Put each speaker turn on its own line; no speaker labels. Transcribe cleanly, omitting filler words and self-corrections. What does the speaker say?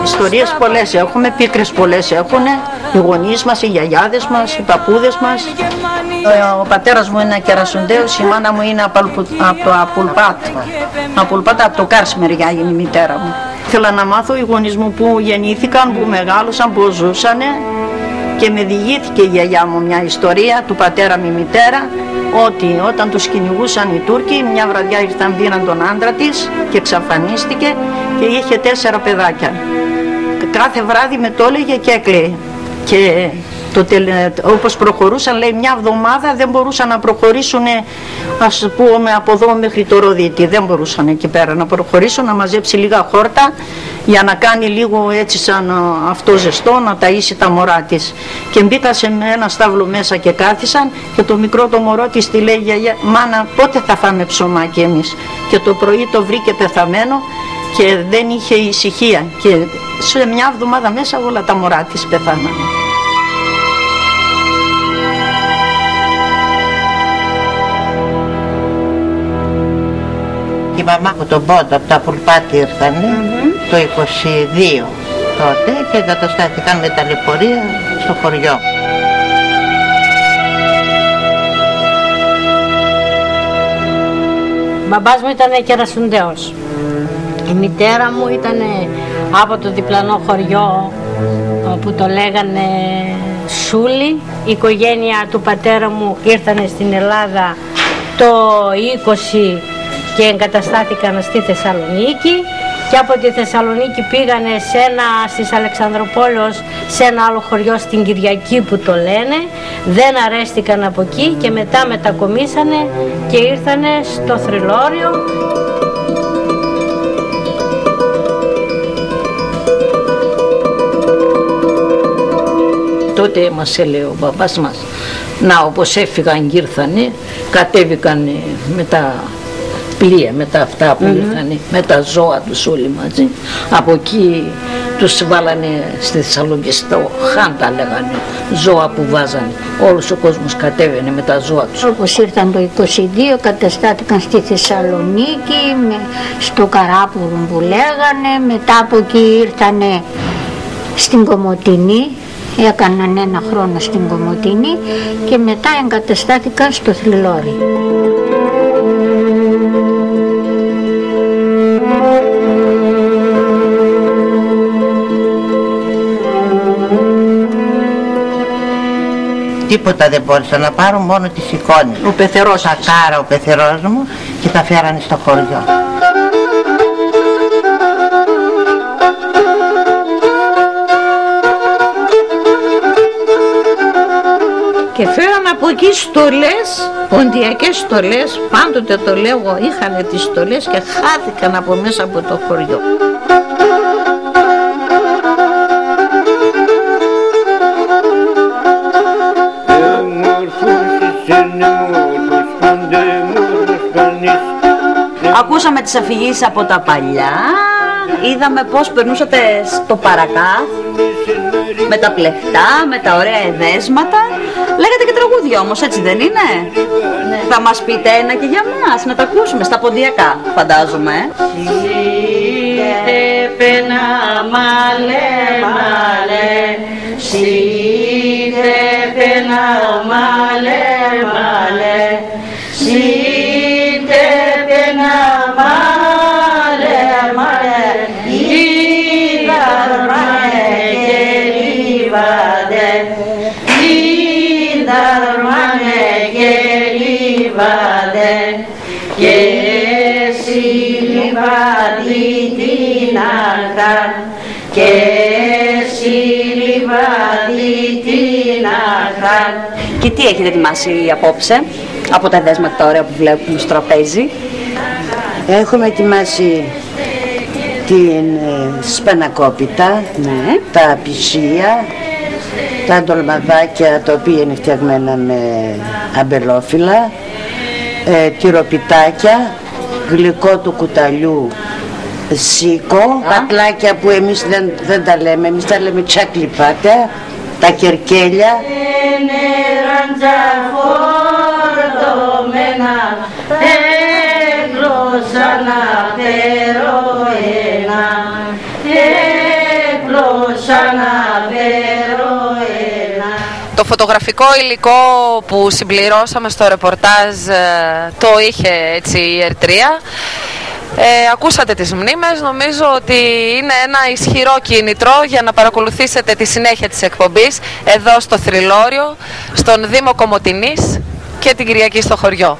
Ιστορίες πολλές έχουμε, πίκρες πολλές έχουν, οι γονείς μας, οι γιαγιάδες μας, οι παππούδες μας. Ο πατέρας μου είναι Κερασουντέος, η μάνα μου είναι από το Απουλπάτ, από το Κάρς μεριά είναι η μητέρα μου. Ήθελα να μάθω οι γονείς μου που γεννήθηκαν, που μεγάλωσαν, που ζούσανε και με διηγήθηκε η γιαγιά μου μια ιστορία του πατέρα μου η μητέρα, ότι όταν τους κυνηγούσαν οι Τούρκοι, μια βραδιά ήρθαν, πήραν τον άντρα της και εξαφανίστηκε και είχε 4 παιδάκια. Κάθε βράδυ με το έλεγε και έκλαιε. Και όπως προχωρούσαν, λέει, μια εβδομάδα δεν μπορούσαν να προχωρήσουν, ας πούμε, από εδώ μέχρι το Ροδίτη. Δεν μπορούσαν εκεί πέρα να προχωρήσουν, να μαζέψει λίγα χόρτα για να κάνει λίγο έτσι σαν αυτό ζεστό, να ταΐσει τα μωρά της. Και μπήκα σε ένα στάβλο μέσα και κάθισαν και το μικρό το μωρό της τη λέει, γιαγιά, μάνα, πότε θα φάμε ψωμάκι εμείς? Και το πρωί το βρήκε πεθαμένο και δεν είχε ησυχία και σε μια εβδομάδα μέσα όλα τα μωρά της πεθάνανε.
Η μαμά από τον Πόντο, από τα Απουλπάτη ήρθανε το 22 τότε και εγκαταστάθηκαν με ταλαιπωρία στο χωριό.
Ο μπαμπάς μου ήταν Κερασουντέος. Η μητέρα μου ήταν από το διπλανό χωριό που το λέγανε Σούλη. Η οικογένεια του πατέρα μου ήρθανε στην Ελλάδα το 20 και εγκαταστάθηκαν στη Θεσσαλονίκη και από τη Θεσσαλονίκη πήγανε στις Αλεξανδροπόλεως σε ένα άλλο χωριό στην Κυριακή που το λένε. Δεν αρέστηκαν από εκεί και μετά μετακομίσανε και ήρθανε στο Θρυλόριο.
Τότε μας έλεγε ο μπαμπάς μας, να όπως έφυγαν και ήρθανε, κατέβηκαν με τα πλοία, με τα αυτά που ήρθανε, με τα ζώα τους όλοι μαζί. Από εκεί τους βάλανε στη Θεσσαλονίκη, στο Χάντα λέγανε, ζώα που βάζανε. Όλος ο κόσμος κατέβαινε με τα ζώα τους.
Όπως ήρθαν το 22 καταστάθηκαν στη Θεσσαλονίκη, στο Καράπουργο που λέγανε, μετά από εκεί ήρθανε στην Κομοτηνή. Έκαναν 1 χρόνο στην Κομοτηνή και μετά εγκαταστάθηκαν στο Θρυλόρι.
Τίποτα δεν μπόρεσα να πάρω, μόνο τις εικόνες.
Ο πεθερός,
τα κάρα, ο πεθερός μου, και τα φέρανε στο χωριό.
Και φέραν από εκεί στολές, ποντιακές στολές, πάντοτε το λέγω, είχαν τις στολές και χάθηκαν από μέσα από το χωριό.
Ακούσαμε τις αφηγήσεις από τα παλιά, είδαμε πώς περνούσατε στο Παρακάθ, με τα πλεχτά, με τα ωραία εδέσματα. Λέγατε και τραγούδια όμως, έτσι δεν είναι? Ναι. Θα μας πείτε ένα και για μας, να τα ακούσουμε στα ποντιακά, φαντάζομαι.
Σίτε πένα μαλέ μαλέ, σίτε πένα μαλέ μαλέ, σίτε πένα μαλέ μαλέ, είδαρ μαλέ και λιβάδε, είδαρ μαλέ και λιβάδε, και εσύ λιβάδι την άκραν, και εσύ λιβάδι την άκραν.
Και τι έχετε ετοιμάσει απόψε από τα δέσματα τα ωραία που βλέπουμε στο τραπέζι?
Έχουμε ετοιμάσει την σπανακόπιτα, τα πισία, τα ντολμαδάκια τα οποία είναι φτιαγμένα με αμπελόφυλλα, τυροπιτάκια, γλυκό του κουταλιού σίκο, πατλάκια που εμείς δεν τα λέμε, εμείς τα λέμε τσακλιπάτα, τα κερκέλια.
Το φωτογραφικό υλικό που συμπληρώσαμε στο ρεπορτάζ το είχε έτσι η Ερτρία. Ακούσατε τις μνήμες, νομίζω ότι είναι ένα ισχυρό κίνητρο για να παρακολουθήσετε τη συνέχεια της εκπομπής εδώ στο Θρυλόριο, στον Δήμο Κομοτηνής και την Κυριακή στο χωριό.